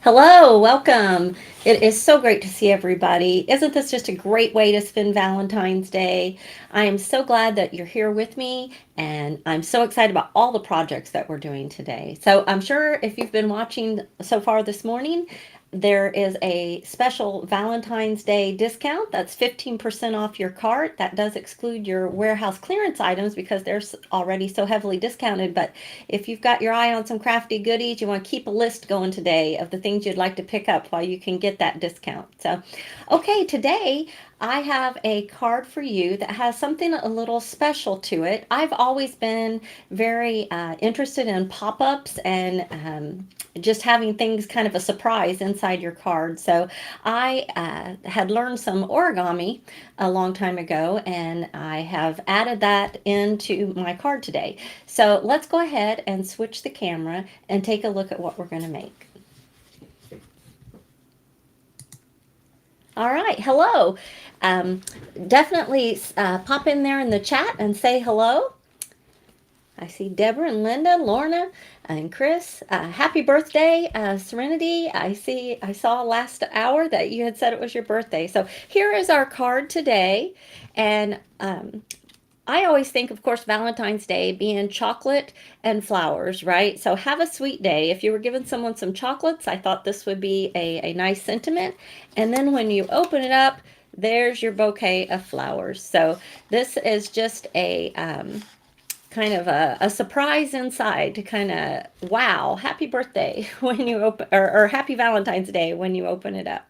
Hello, welcome. It is so great to see everybody. Isn't this just a great way to spend Valentine's Day? I am so glad that you're here with me, and I'm so excited about all the projects that we're doing today. So, I'm sure if you've been watching so far this morning, there is a special Valentine's Day discount that's 15% off your cart. That does exclude your warehouse clearance items because they're already so heavily discounted. But if you've got your eye on some crafty goodies, you want to keep a list going today of the things you'd like to pick up while you can get that discount. So, okay, today I have a card for you that has something a little special to it. I've always been very interested in pop ups and just having things kind of a surprise inside your card. So I had learned some origami a long time ago, and I have added that into my card today. So let's go ahead and switch the camera and take a look at what we're going to make. All right, hello. Um, Definitely pop in there in the chat and say hello. I see Deborah and Linda, Lorna, and Chris. Happy birthday, Serenity. I saw last hour that you had said it was your birthday. So here is our card today, and I always think, of course, Valentine's Day being chocolate and flowers, right? So have a sweet day. If you were giving someone some chocolates, I thought this would be a nice sentiment. And then when you open it up, there's your bouquet of flowers. So this is just a kind of a surprise inside to kind of, wow, happy birthday when you open, or happy Valentine's Day when you open it up.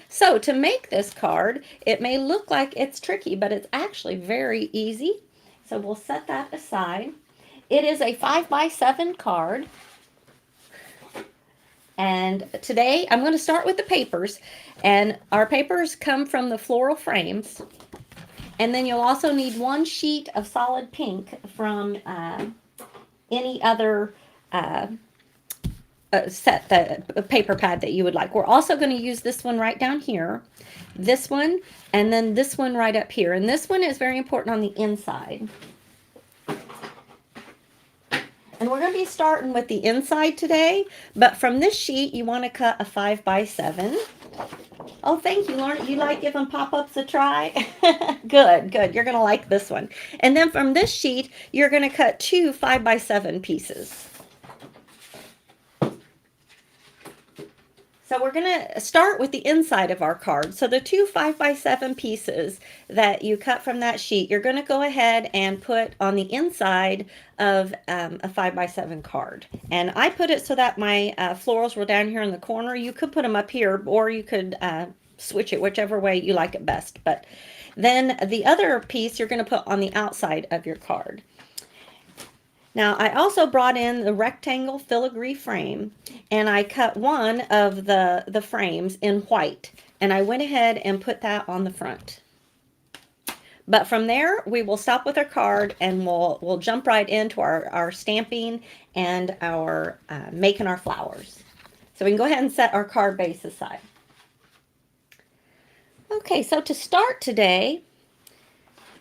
So to make this card, it may look like it's tricky, but it's actually very easy. So we'll set that aside. It is a 5x7 card. And today I'm going to start with the papers. And our papers come from the floral frames. And then you'll also need one sheet of solid pink from any other set, the paper pad that you would like. We're also going to use this one right down here, this one, and then this one right up here. And this one is very important on the inside. And we're going to be starting with the inside today, but from this sheet, you want to cut a 5x7. Oh, thank you, Lauren. You like giving pop-ups a try? Good, good. You're going to like this one. And then from this sheet, you're going to cut two 5x7 pieces. So we're going to start with the inside of our card. So the two 5x7 pieces that you cut from that sheet, you're going to go ahead and put on the inside of a 5x7 card. And I put it so that my florals were down here in the corner. You could put them up here, or you could switch it whichever way you like it best. But then the other piece you're going to put on the outside of your card. Now, I also brought in the rectangle filigree frame, and I cut one of the frames in white, and I went ahead and put that on the front. But from there, we will stop with our card, and we'll jump right into our stamping and our making our flowers. So we can go ahead and set our card base aside. Okay, so to start today,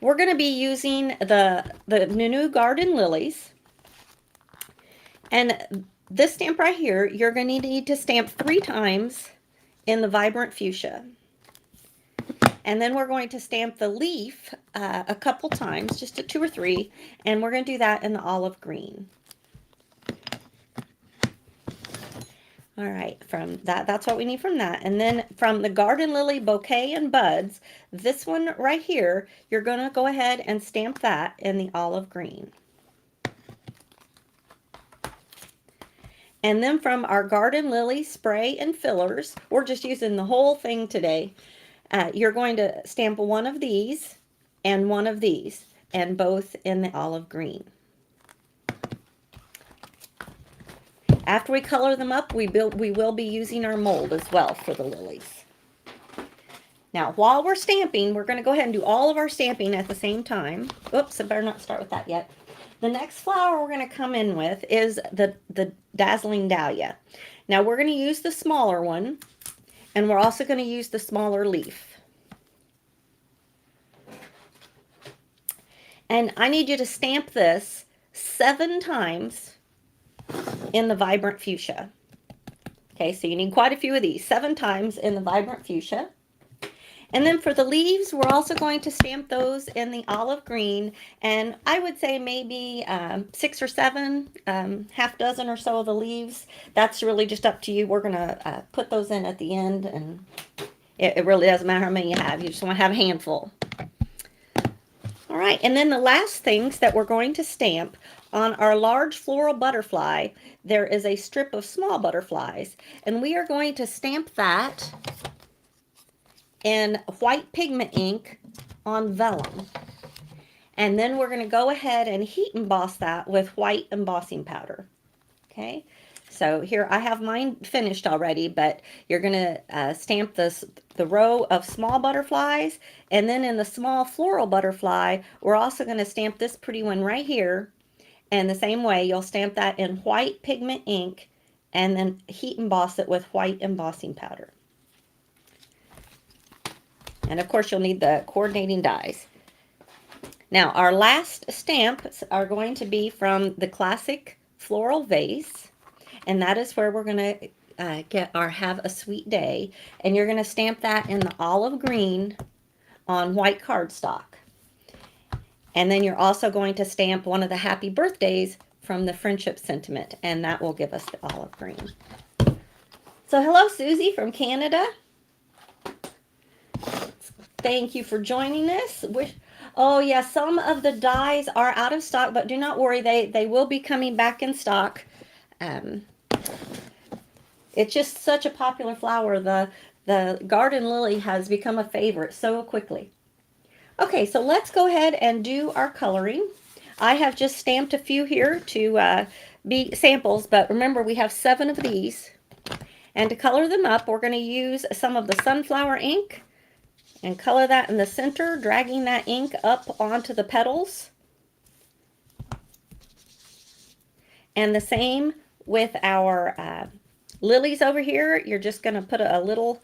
we're going to be using the Nunu Garden Lilies. And this stamp right here, you're going to need to stamp 3 times in the vibrant fuchsia. And then we're going to stamp the leaf a couple times, just 2 or 3, and we're going to do that in the olive green. All right, from that's what we need from that. And then from the Garden Lily Bouquet and Buds, this one right here, you're going to go ahead and stamp that in the olive green. And then from our Garden Lily Spray and Fillers, we're just using the whole thing today. You're going to stamp one of these and one of these, and both in the olive green. After we color them up, we will be using our mold as well for the lilies. Now, while we're stamping, we're going to go ahead and do all of our stamping at the same time. Oops, I better not start with that yet. The next flower we're going to come in with is the Dazzling Dahlia. Now we're going to use the smaller one, and we're also going to use the smaller leaf. And I need you to stamp this 7 times in the vibrant fuchsia. Okay, so you need quite a few of these, 7 times in the vibrant fuchsia. And then for the leaves, we're also going to stamp those in the olive green. And I would say maybe 6 or 7, half dozen or so of the leaves. That's really just up to you. We're going to put those in at the end, and it really doesn't matter how many you have. You just want to have a handful. All right, and then the last things that we're going to stamp on our large floral butterfly, there is a strip of small butterflies. And we are going to stamp that in white pigment ink on vellum. And then we're going to go ahead and heat emboss that with white embossing powder. Okay, so here I have mine finished already, but you're going to stamp the row of small butterflies, and then in the small floral butterfly, we're also going to stamp this pretty one right here. And the same way, you'll stamp that in white pigment ink and then heat emboss it with white embossing powder. And of course, you'll need the coordinating dies. Now, our last stamps are going to be from the classic floral vase, and that is where we're going to get our Have a Sweet Day, and you're going to stamp that in the olive green on white cardstock. And then you're also going to stamp one of the happy birthdays from the friendship sentiment, and that will give us the olive green. So hello, Susie from Canada. Thank you for joining us. Oh yeah, some of the dies are out of stock, but do not worry, they will be coming back in stock. It's just such a popular flower. The garden lily has become a favorite so quickly. Okay, so let's go ahead and do our coloring. I have just stamped a few here to be samples, but remember we have 7 of these. And to color them up, we're going to use some of the sunflower ink and color that in the center, dragging that ink up onto the petals. And the same with our lilies over here. You're just going to put a little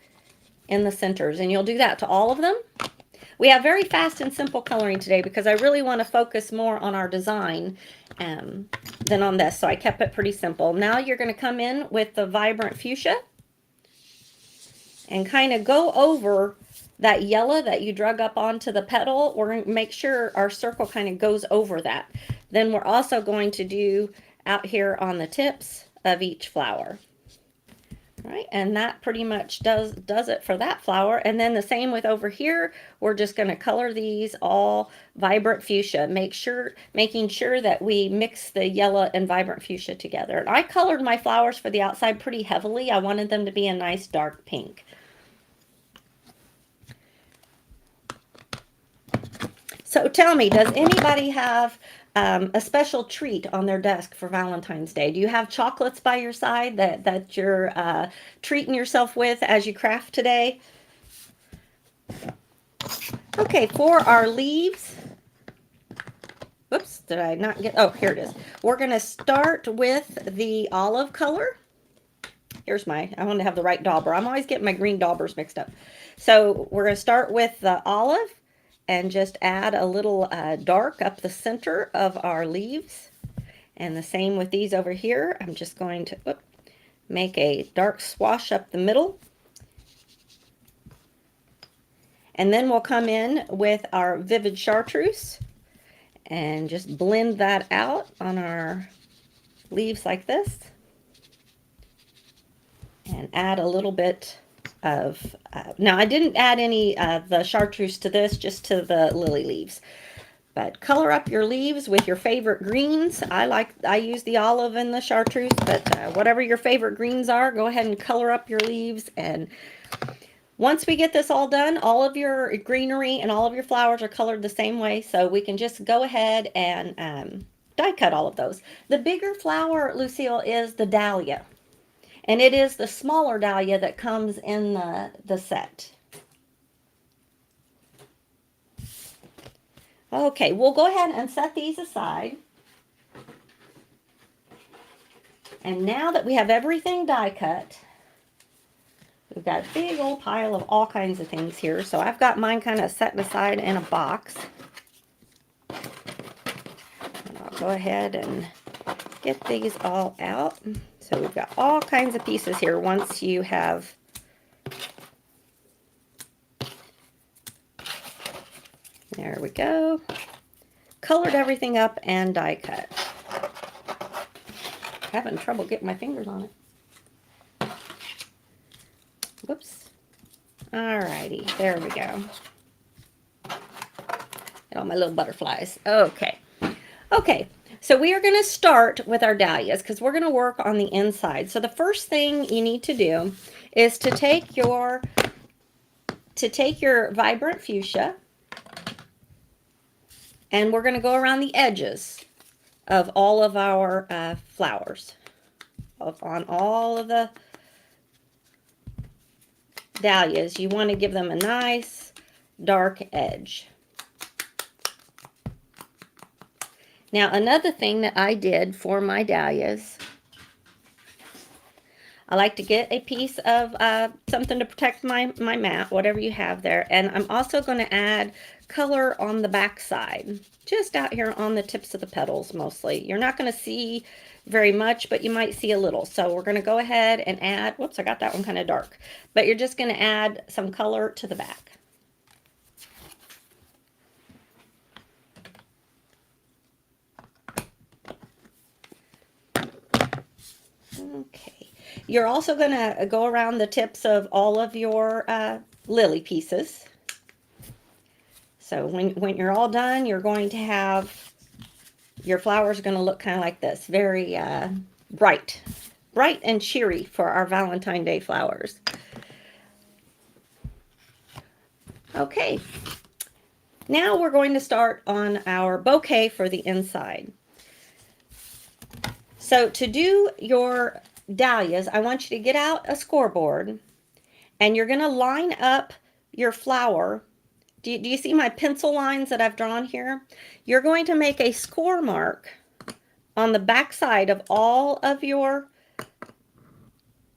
in the centers, and you'll do that to all of them. We have very fast and simple coloring today because I really want to focus more on our design than on this, so I kept it pretty simple. Now you're going to come in with the vibrant fuchsia and kind of go over that yellow that you drug up onto the petal. We're going to make sure our circle kind of goes over that. Then we're also going to do out here on the tips of each flower. All right, and that pretty much does it for that flower. And then the same with over here. We're just going to color these all vibrant fuchsia, making sure that we mix the yellow and vibrant fuchsia together. And I colored my flowers for the outside pretty heavily. I wanted them to be a nice dark pink. So tell me, does anybody have a special treat on their desk for Valentine's Day? Do you have chocolates by your side that you're treating yourself with as you craft today? Okay, for our leaves, whoops, did I not get, oh, here it is. We're going to start with the olive color. Here's I want to have the right dauber. I'm always getting my green daubers mixed up. So we're going to start with the olive and just add a little dark up the center of our leaves. And the same with these over here. I'm just going to make a dark swash up the middle. And then we'll come in with our vivid chartreuse and just blend that out on our leaves like this. And add a little bit of, now I didn't add any of the chartreuse to this, just to the lily leaves. But color up your leaves with your favorite greens. I use the olive and the chartreuse, but whatever your favorite greens are, go ahead and color up your leaves. And once we get this all done, all of your greenery and all of your flowers are colored the same way, so we can just go ahead and die cut all of those. The bigger flower, Lucille, is the dahlia. And it is the smaller dahlia that comes in the set. Okay, we'll go ahead and set these aside. And now that we have everything die cut, we've got a big old pile of all kinds of things here. So I've got mine kind of set aside in a box. And I'll go ahead and get these all out. So we've got all kinds of pieces here once you have there we go. Colored everything up and die cut. Having trouble getting my fingers on it. Whoops. Alrighty, there we go. Get all my little butterflies. Okay. Okay, so we are going to start with our dahlias because we're going to work on the inside. So the first thing you need to do is to take your vibrant fuchsia, and we're going to go around the edges of all of our flowers, on all of the dahlias. You want to give them a nice dark edge. Now, another thing that I did for my dahlias, I like to get a piece of something to protect my mat, whatever you have there. And I'm also going to add color on the back side, just out here on the tips of the petals mostly. You're not going to see very much, but you might see a little. So we're going to go ahead and add, whoops, I got that one kind of dark. But you're just going to add some color to the back. Okay. You're also going to go around the tips of all of your lily pieces. So when you're all done, you're going to have, your flowers are going to look kind of like this, very bright and cheery for our Valentine Day flowers. Okay. Now we're going to start on our bouquet for the inside. So to do your dahlias, I want you to get out a scoreboard and you're going to line up your flower. Do you see my pencil lines that I've drawn here? You're going to make a score mark on the back side of all of your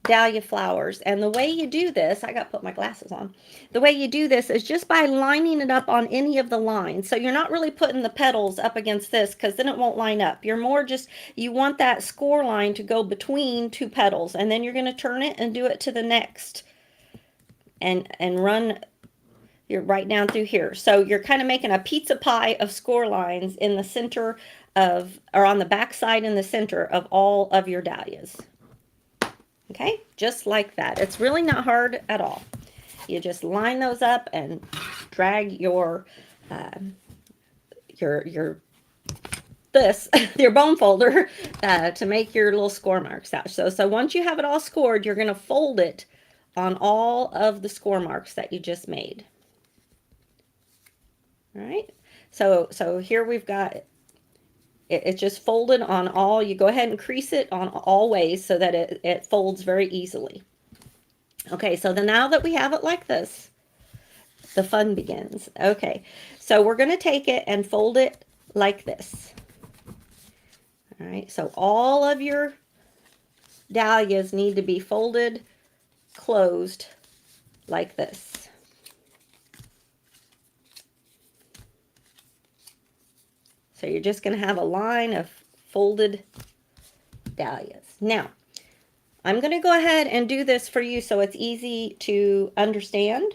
dahlia flowers. And the way you do this, I got to put my glasses on. The way you do this is just by lining it up on any of the lines. So you're not really putting the petals up against this because then it won't line up. You're more just, you want that score line to go between two petals, and then you're going to turn it and do it to the next and run you're right down through here. So you're kind of making a pizza pie of score lines in the center of, or on the back side in the center of all of your dahlias. Okay, just like that. It's really not hard at all. You just line those up and drag your your bone folder to make your little score marks out. So once you have it all scored, you're going to fold it on all of the score marks that you just made. All right, so here we've got it's just folded on all. You go ahead and crease it on all ways so that it folds very easily. Okay, so then now that we have it like this, the fun begins. Okay, so we're going to take it and fold it like this. All right, so all of your dahlias need to be folded closed like this. So you're just going to have a line of folded dahlias. Now, I'm going to go ahead and do this for you so it's easy to understand.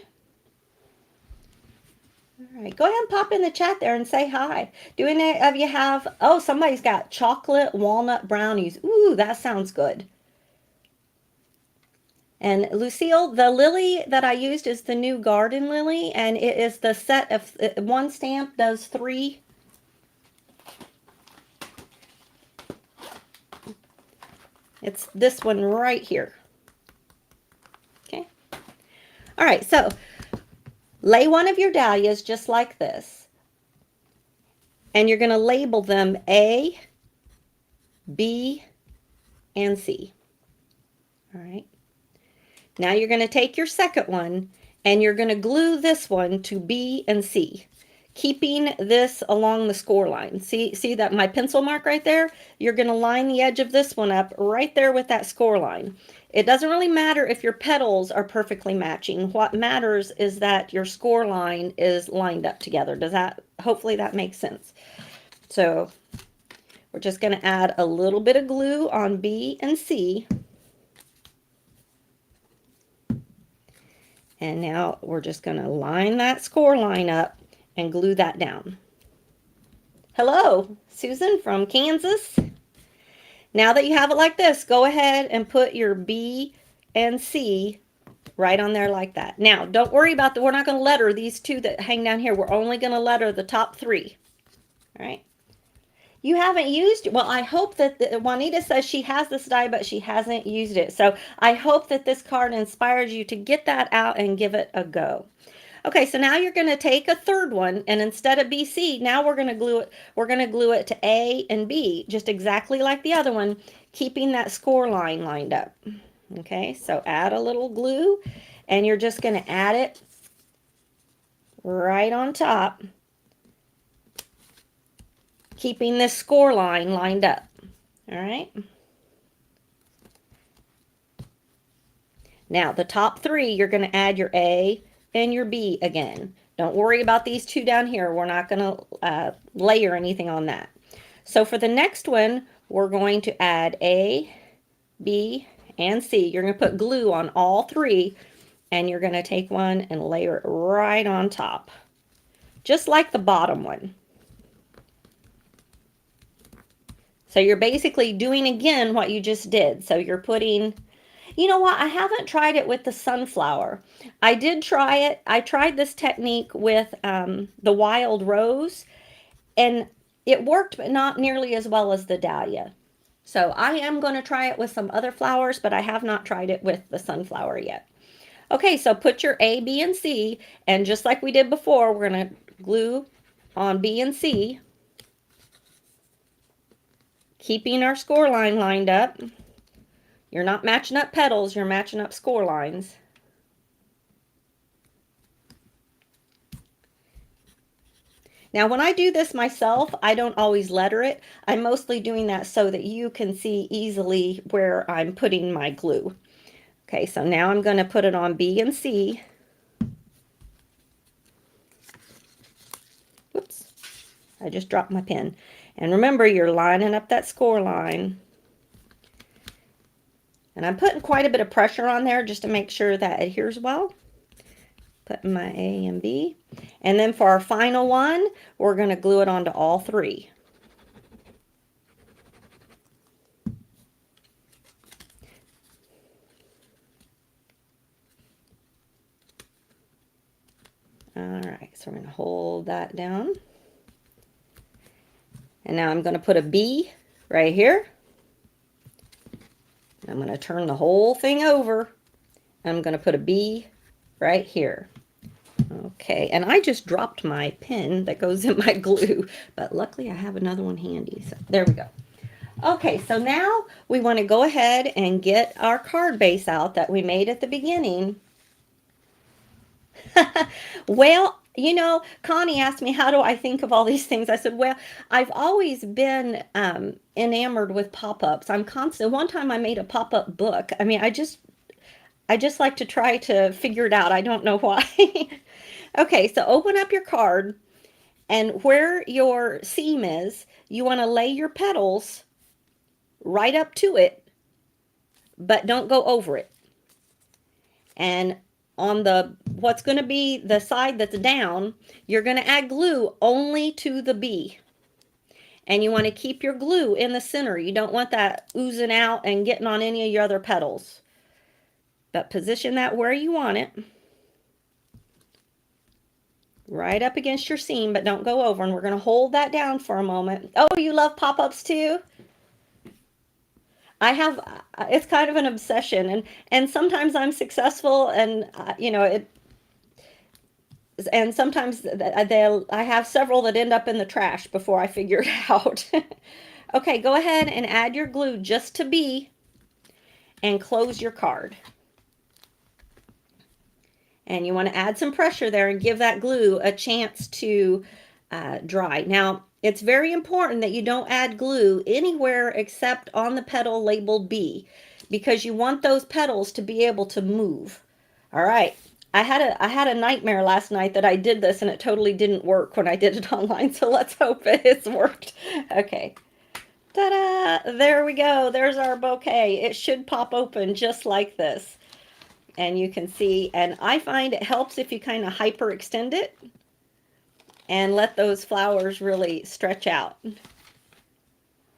All right, go ahead and pop in the chat there and say hi. Do any of you have, oh, somebody's got chocolate walnut brownies. Ooh, that sounds good. And Lucille, the lily that I used is the new garden lily, and it is the set of, one stamp does 3. It's this one right here. Okay. All right, so lay one of your dahlias just like this. And you're going to label them A, B, and C. All right. Now you're going to take your second one and you're going to glue this one to B and C, keeping this along the score line. See that my pencil mark right there? You're going to line the edge of this one up right there with that score line. It doesn't really matter if your petals are perfectly matching. What matters is that your score line is lined up together. Hopefully that makes sense. So We're just going to add a little bit of glue on B and C. And now we're just going to line that score line up and glue that down. Hello, Susan from Kansas. Now that you have it like this, go ahead and put your B and C right on there like that. Now, don't worry about we're not going to letter these two that hang down here. We're only going to letter the top three. All right. You haven't used, well, I hope that Juanita says she has this die, but she hasn't used it. So I hope that this card inspires you to get that out and give it a go. Okay, so now you're going to take a third one, and instead of BC, now we're going to glue it. We're going to glue it to A and B, just exactly like the other one, keeping that score line lined up. Okay, so add a little glue, and you're just going to add it right on top, keeping this score line lined up. All right. Now, the top three, you're going to add your A and your B again. Don't worry about these two down here. We're not going to layer anything on that. So for the next one, we're going to add A, B, and C. You're going to put glue on all three, and you're going to take one and layer it right on top, just like the bottom one. So you're basically doing again what you just did. So you're putting, you know what, I haven't tried it with the sunflower. I did try it. I tried this technique with the wild rose, and it worked, but not nearly as well as the dahlia. So I am going to try it with some other flowers, but I have not tried it with the sunflower yet. Okay, so put your A, B, and C, and just like we did before, we're going to glue on B and C, keeping our score line lined up. You're not matching up petals, you're matching up score lines. Now, when I do this myself, I don't always letter it. I'm mostly doing that so that you can see easily where I'm putting my glue. Okay, so now I'm going to put it on B and C. Whoops, I just dropped my pen. And remember, you're lining up that score line. And I'm putting quite a bit of pressure on there just to make sure that adheres well. Putting my A and B. And then for our final one, we're going to glue it onto all three. All right, so we're going to hold that down. And now I'm going to put a B right here. I'm going to turn the whole thing over. I'm going to put a B right here. Okay, and I just dropped my pen that goes in my glue, but luckily I have another one handy. So there we go. Okay, so now we want to go ahead and get our card base out that we made at the beginning. Well, you know, Connie asked me, how do I think of all these things? I said, well, I've always been enamored with pop-ups. I'm constant. One time I made a pop-up book. I mean, I just like to try to figure it out. I don't know why. Okay, so open up your card, and where your seam is, you want to lay your petals right up to it, but don't go over it. And on the what's going to be the side that's down, you're going to add glue only to the B. And you want to keep your glue in the center. You don't want that oozing out and getting on any of your other petals. But position that where you want it. Right up against your seam, but don't go over. And we're going to hold that down for a moment. Oh, you love pop-ups too? I have, it's kind of an obsession, and sometimes I'm successful, and you know, and sometimes I have several that end up in the trash before I figure it out. Okay, go ahead and add your glue just to B and close your card. And you want to add some pressure there and give that glue a chance to dry. Now, it's very important that you don't add glue anywhere except on the petal labeled B, because you want those petals to be able to move. All right. I had a nightmare last night that I did this and it totally didn't work when I did it online, so let's hope it's worked. Okay. Ta-da! There we go. There's our bouquet. It should pop open just like this. And you can see, and I find it helps if you kind of hyperextend it and let those flowers really stretch out.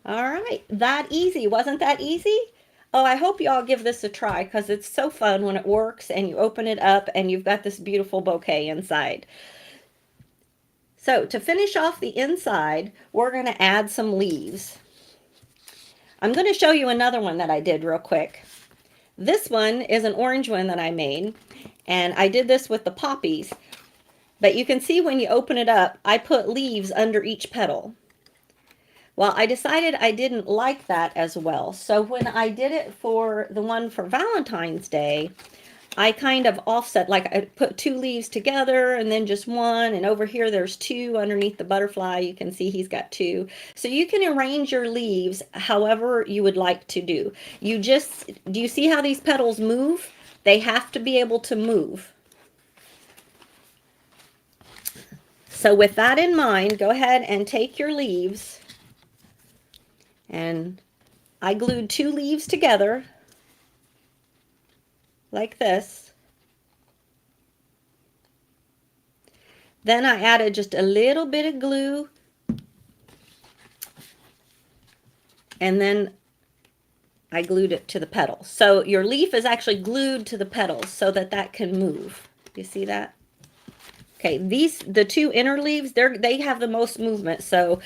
All right, that easy. Wasn't that easy? Oh, I hope you all give this a try because it's so fun when it works and you open it up and you've got this beautiful bouquet inside. So to finish off the inside, we're going to add some leaves. I'm going to show you another one that I did real quick. This one is an orange one that I made, and I did this with the poppies. But you can see when you open it up, I put leaves under each petal. Well, I decided I didn't like that as well. So when I did it for the one for Valentine's Day, I kind of offset, like I put two leaves together and then just one, and over here there's two underneath the butterfly. You can see he's got two. So you can arrange your leaves however you would like to do. Do you see how these petals move? They have to be able to move. So with that in mind, go ahead and take your leaves, and I glued two leaves together like this. Then I added just a little bit of glue, and then I glued it to the petals. So your leaf is actually glued to the petals so that that can move. You see that? Okay, the two inner leaves, they have the most movement, so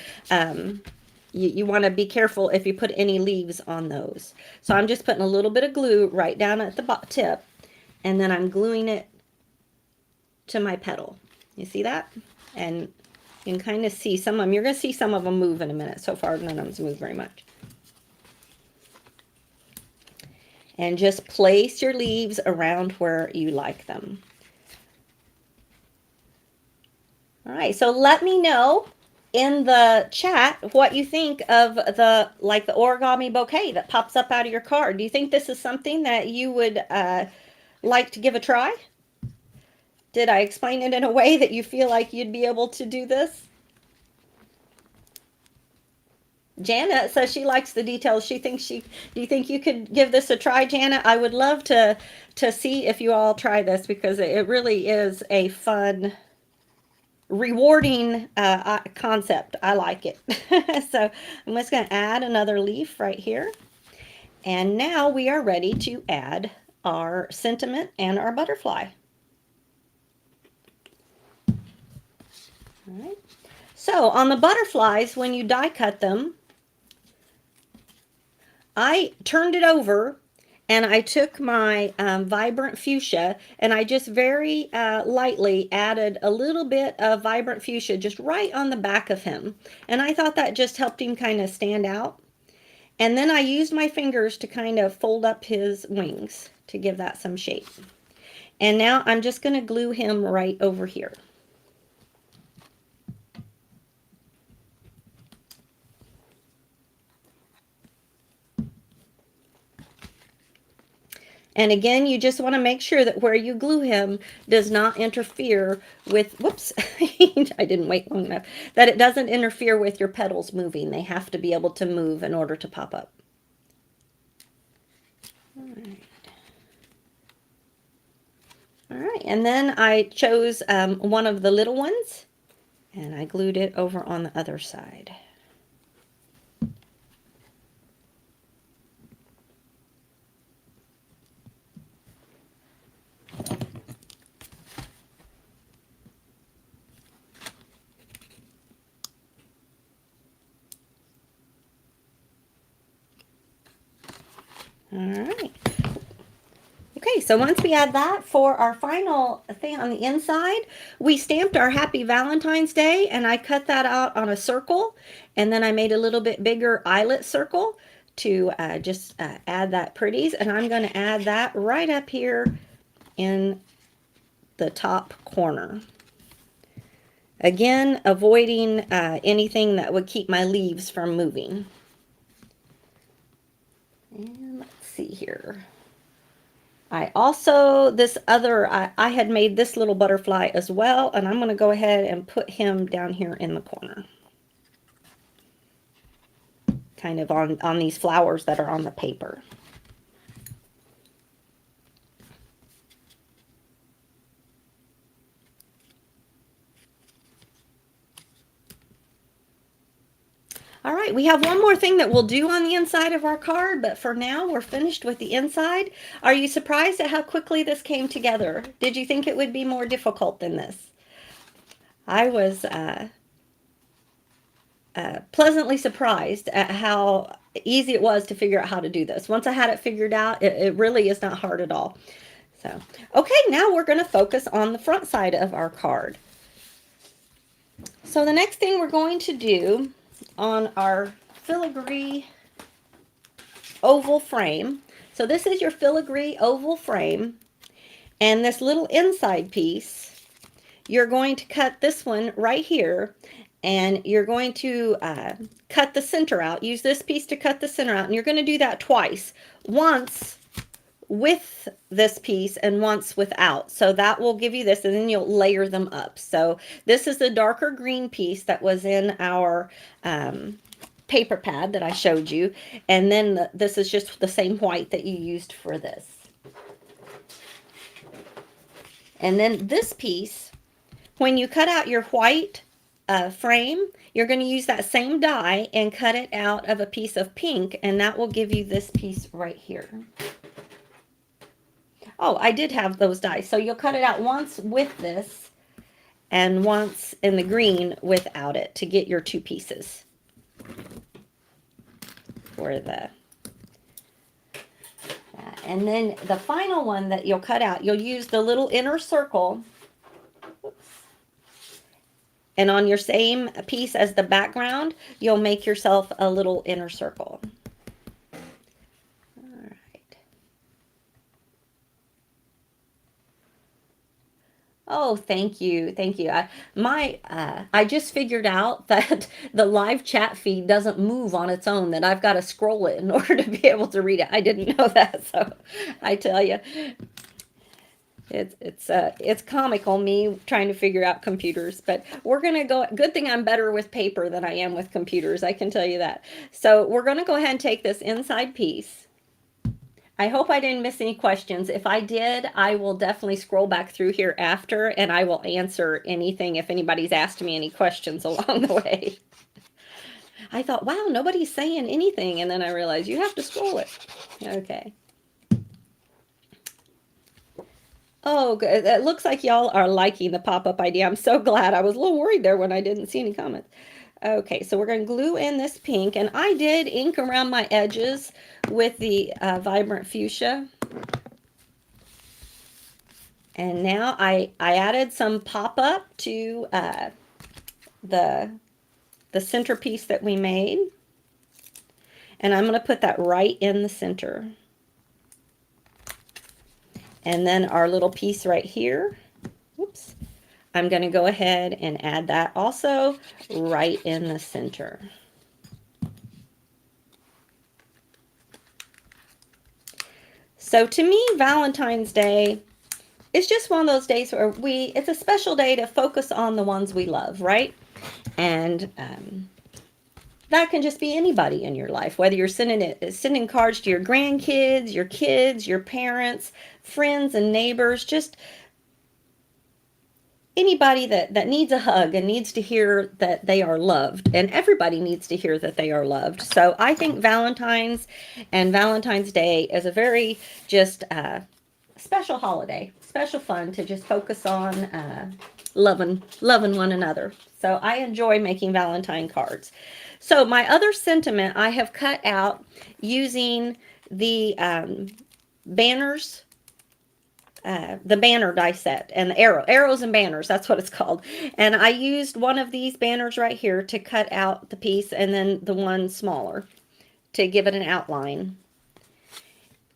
you want to be careful if you put any leaves on those. So I'm just putting a little bit of glue right down at the tip, and then I'm gluing it to my petal. You see that? And you can kind of see some of them. You're going to see some of them move in a minute. So far, none of them's moved very much. And just place your leaves around where you like them. All right, so let me know in the chat what you think of the origami bouquet that pops up out of your card. Do you think this is something that you would like to give a try? Did I explain it in a way that you feel like you'd be able to do this? Jana says she likes the details. Do you think you could give this a try, Jana? I would love to see if you all try this because it really is a fun, rewarding concept. I like it. So I'm just going to add another leaf right here. And now we are ready to add our sentiment and our butterfly. All right. So on the butterflies, when you die cut them, I turned it over and I took my vibrant fuchsia and I just very lightly added a little bit of vibrant fuchsia just right on the back of him. And I thought that just helped him kind of stand out. And then I used my fingers to kind of fold up his wings to give that some shape. And now I'm just going to glue him right over here. And again, you just want to make sure that where you glue him does not interfere with, whoops, I didn't wait long enough, that it doesn't interfere with your petals moving. They have to be able to move in order to pop up. All right. All right, and then I chose one of the little ones, and I glued it over on the other side. All right. Okay, so once we add that for our final thing on the inside, we stamped our Happy Valentine's Day, and I cut that out on a circle, and then I made a little bit bigger eyelet circle to just add that pretties, and I'm going to add that right up here in the top corner. Again, avoiding anything that would keep my leaves from moving. And let's see here. I also, I had made this little butterfly as well, and I'm going to go ahead and put him down here in the corner. kind of on these flowers that are on the paper. All right, we have one more thing that we'll do on the inside of our card, but for now we're finished with the inside. Are you surprised at how quickly this came together? Did you think it would be more difficult than this? I was pleasantly surprised at how easy it was to figure out how to do this. Once I had it figured out, it really is not hard at all. So, okay, now we're going to focus on the front side of our card. So the next thing we're going to do on our filigree oval frame. So this is your filigree oval frame, and this little inside piece, you're going to cut this one right here, and you're going to cut the center out. Use this piece to cut the center out, and you're going to do that twice. Once with this piece and once without. So that will give you this, and then you'll layer them up. So this is the darker green piece that was in our paper pad that I showed you, and then this is just the same white that you used for this. And then this piece, when you cut out your white frame, you're going to use that same die and cut it out of a piece of pink, and that will give you this piece right here. Oh, I did have those dies. So you'll cut it out once with this and once in the green without it to get your two pieces for the and then the final one that you'll cut out, you'll use the little inner circle. Oops. And on your same piece as the background, you'll make yourself a little inner circle. Oh, thank you. Thank you. I just figured out that the live chat feed doesn't move on its own, that I've got to scroll it in order to be able to read it. I didn't know that. So I tell you, it's comical me trying to figure out computers, but we're going to go. Good thing I'm better with paper than I am with computers. I can tell you that. So we're going to go ahead and take this inside piece. I hope I didn't miss any questions. If I did, I will definitely scroll back through here after, and I will answer anything if anybody's asked me any questions along the way. I thought, wow, nobody's saying anything, and then I realized you have to scroll it. Okay. Oh, good. It looks like y'all are liking the pop-up idea. I'm so glad. I was a little worried there when I didn't see any comments. Okay, so we're going to glue in this pink, and I did ink around my edges with the vibrant fuchsia. And now I added some pop-up to the centerpiece that we made. And I'm going to put that right in the center. And then our little piece right here. Whoops. I'm going to go ahead and add that also right in the center. So to me, Valentine's Day is just one of those days where it's a special day to focus on the ones we love, right? And that can just be anybody in your life, whether you're sending cards to your grandkids, your kids, your parents, friends and neighbors, just anybody that needs a hug and needs to hear that they are loved, and everybody needs to hear that they are loved. So I think Valentine's and Valentine's Day is a very just special holiday, special fun to just focus on loving one another. So I enjoy making Valentine cards. So my other sentiment I have cut out using the banners, the banner die set, and the arrows and banners, that's what it's called. And I used one of these banners right here to cut out the piece, and then the one smaller to give it an outline.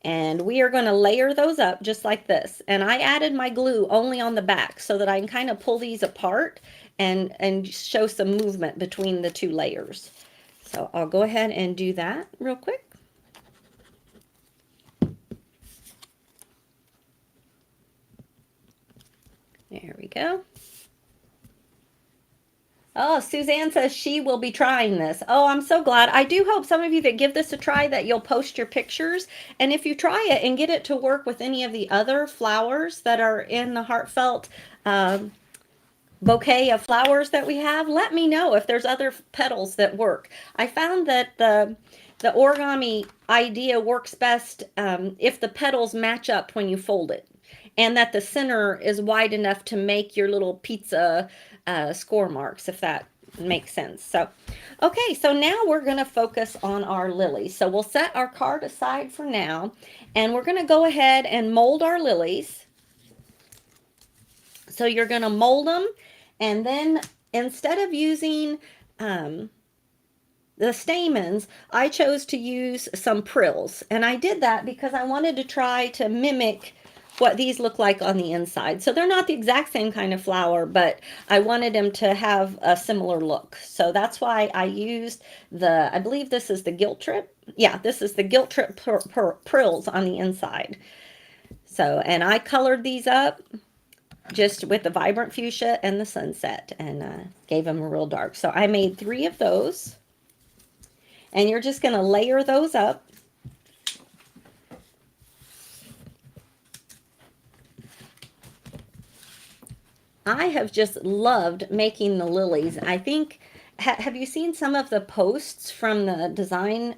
And we are going to layer those up just like this. And I added my glue only on the back so that I can kind of pull these apart and show some movement between the two layers. So I'll go ahead and do that real quick. There we go. Oh, Suzanne says she will be trying this. Oh, I'm so glad. I do hope some of you that give this a try that you'll post your pictures. And if you try it and get it to work with any of the other flowers that are in the Heartfelt um, bouquet of flowers that we have, let me know if there's other petals that work. I found that the origami idea works best if the petals match up when you fold it, and that the center is wide enough to make your little pizza score marks, if that makes sense. So, okay, so now we're going to focus on our lilies. So we'll set our card aside for now, and we're going to go ahead and mold our lilies. So you're going to mold them, and then instead of using the stamens, I chose to use some prills. And I did that because I wanted to try to mimic what these look like on the inside. So they're not the exact same kind of flower, but I wanted them to have a similar look. So that's why I used I believe this is the guilt trip. Yeah, this is the guilt trip prills on the inside. So, and I colored these up just with the vibrant fuchsia and the sunset, and gave them a real dark. So I made 3 of those, and you're just going to layer those up. I have just loved making the lilies. I think, have you seen some of the posts from the design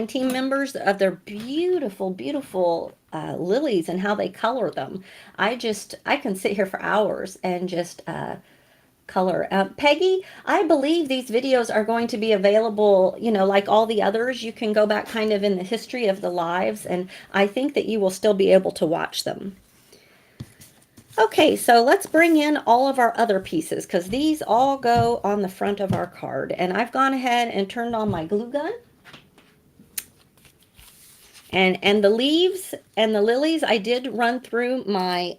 team members of their beautiful, beautiful lilies and how they color them? I can sit here for hours and just color. Peggy, I believe these videos are going to be available, like all the others. You can go back kind of in the history of the lives, and I think that you will still be able to watch them. Okay, so let's bring in all of our other pieces, because these all go on the front of our card. And I've gone ahead and turned on my glue gun. And the leaves and the lilies, I did run through my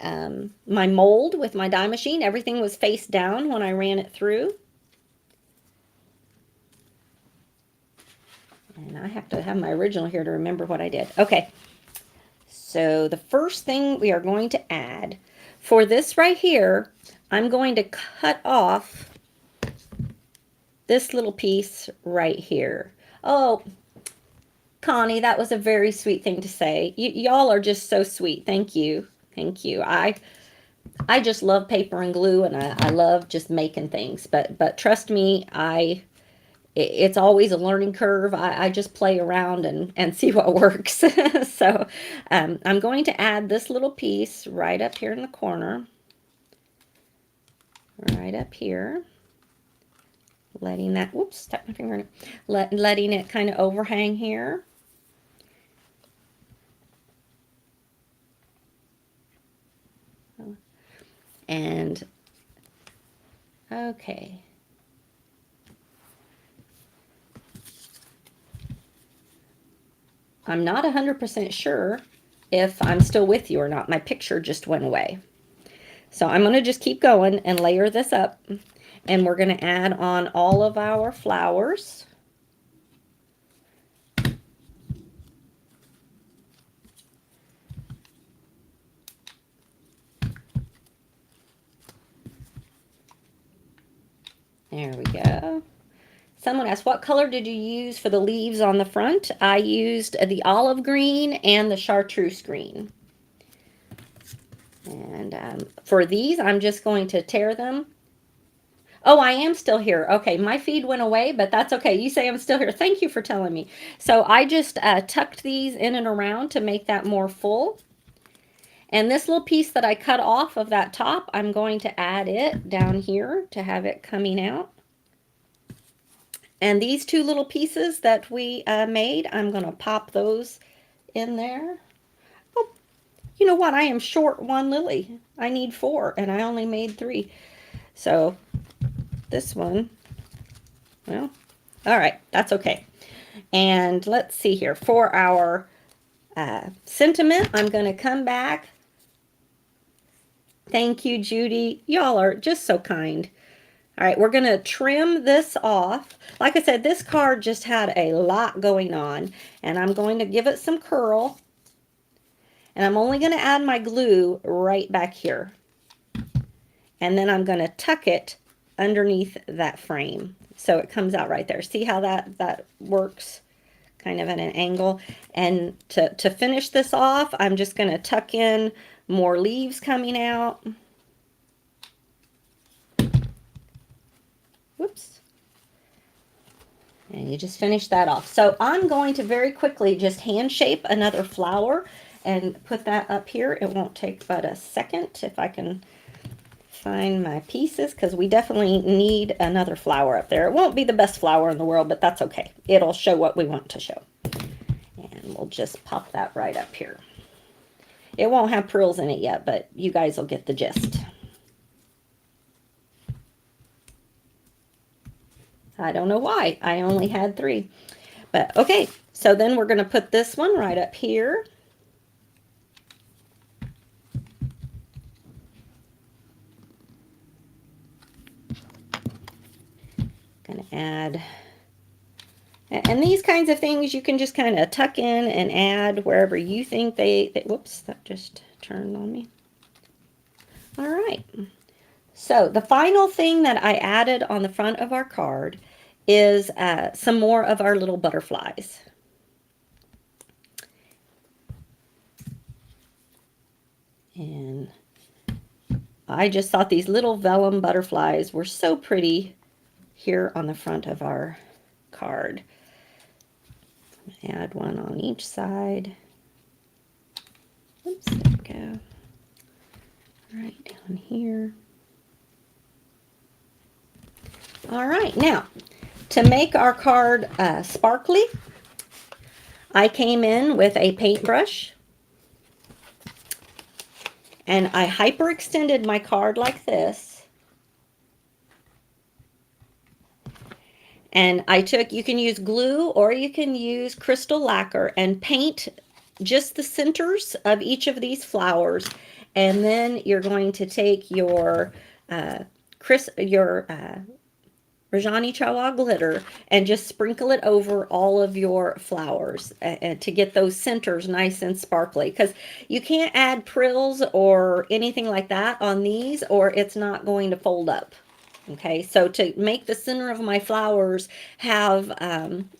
my mold with my die machine. Everything was face down when I ran it through. And I have to have my original here to remember what I did. Okay, so the first thing we are going to add, for this right here, I'm going to cut off this little piece right here. Oh, Connie, that was a very sweet thing to say. Y'all are just so sweet. Thank you. Thank you. I just love paper and glue, and I love just making things. But trust me, it's always a learning curve. I just play around and see what works. So I'm going to add this little piece right up here in the corner. Right up here. Letting that, whoops, tap my finger in it. Letting it kind of overhang here. And, okay. I'm not 100% sure if I'm still with you or not. My picture just went away. So I'm going to just keep going and layer this up. And we're going to add on all of our flowers. There we go. Someone asked, what color did you use for the leaves on the front? I used the olive green and the chartreuse green. And for these, I'm just going to tear them. Oh, I am still here. Okay, my feed went away, but that's okay. You say I'm still here. Thank you for telling me. So I just tucked these in and around to make that more full. And this little piece that I cut off of that top, I'm going to add it down here to have it coming out. And these 2 little pieces that we made, I'm going to pop those in there. Oh, you know what? I am short 1 lily. I need 4, and I only made 3. So this one, well, all right, that's okay. And let's see here. For our sentiment, I'm going to come back. Thank you, Judy. Y'all are just so kind. All right, we're going to trim this off. Like I said, this card just had a lot going on, and I'm going to give it some curl. And I'm only going to add my glue right back here. And then I'm going to tuck it underneath that frame. So it comes out right there. See how that works? Kind of at an angle. And to finish this off, I'm just going to tuck in more leaves coming out. Whoops. And you just finish that off. So I'm going to very quickly just hand shape another flower and put that up here. It won't take but a second if I can find my pieces, because we definitely need another flower up there. It won't be the best flower in the world, but that's okay. It'll show what we want to show. And we'll just pop that right up here. It won't have pearls in it yet, but you guys will get the gist. I don't know why. I only had 3. But okay, so then we're going to put this one right up here. Going to add, and these kinds of things you can just kind of tuck in and add wherever you think they whoops, that just turned on me. All right. So the final thing that I added on the front of our card is some more of our little butterflies. And I just thought these little vellum butterflies were so pretty here on the front of our card. Add one on each side. Oops, there we go. Right down here. All right, now to make our card sparkly, I came in with a paintbrush and I hyperextended my card like this. And I took, you can use glue or you can use crystal lacquer and paint just the centers of each of these flowers. And then you're going to take your Rajani Chawa glitter and just sprinkle it over all of your flowers to get those centers nice and sparkly, because you can't add frills or anything like that on these or it's not going to fold up. Okay, so to make the center of my flowers have,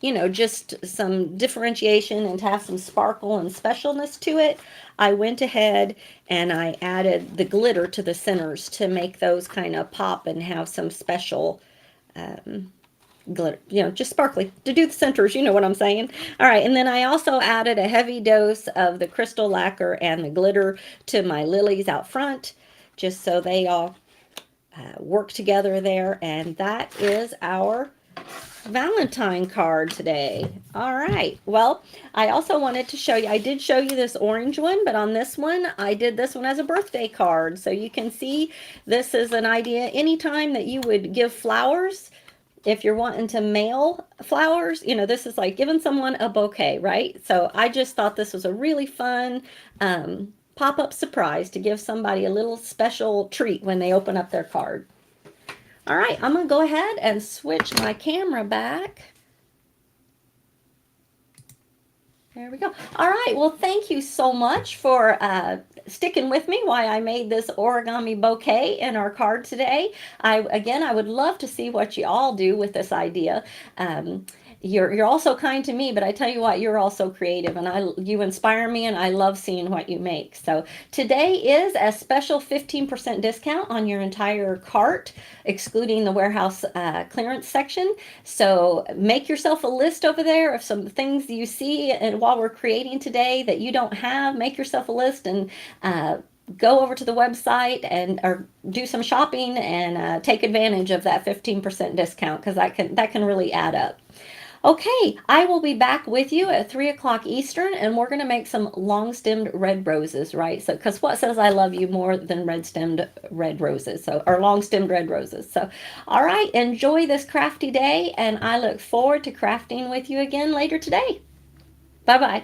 you know, just some differentiation and to have some sparkle and specialness to it, I went ahead and I added the glitter to the centers to make those kind of pop and have some special glitter, you know, just sparkly to do the centers, you know what I'm saying. All right, and then I also added a heavy dose of the crystal lacquer and the glitter to my lilies out front, just so they all work together there. And that is our Valentine card today. All right, well, I also wanted to show you, I did show you this orange one, but on this one I did this one as a birthday card, so you can see this is an idea anytime that you would give flowers. If you're wanting to mail flowers, you know, this is like giving someone a bouquet, right? So I just thought this was a really fun pop-up surprise to give somebody a little special treat when they open up their card. All right, I'm going to go ahead and switch my camera back. There we go. All right, well, thank you so much for sticking with me while I made this origami bouquet in our card today. Again, I would love to see what you all do with this idea. You're also kind to me, but I tell you what, you're also creative, and you inspire me, and I love seeing what you make. So today is a special 15% discount on your entire cart, excluding the warehouse clearance section. So make yourself a list over there of some things you see, and while we're creating today that you don't have, make yourself a list and go over to the website and or do some shopping and take advantage of that 15% discount, because that can really add up. Okay, I will be back with you at 3 o'clock Eastern, and we're going to make some long-stemmed red roses, right? So, because what says I love you more than red-stemmed red roses, so, or long-stemmed red roses. So, all right, enjoy this crafty day, and I look forward to crafting with you again later today. Bye-bye.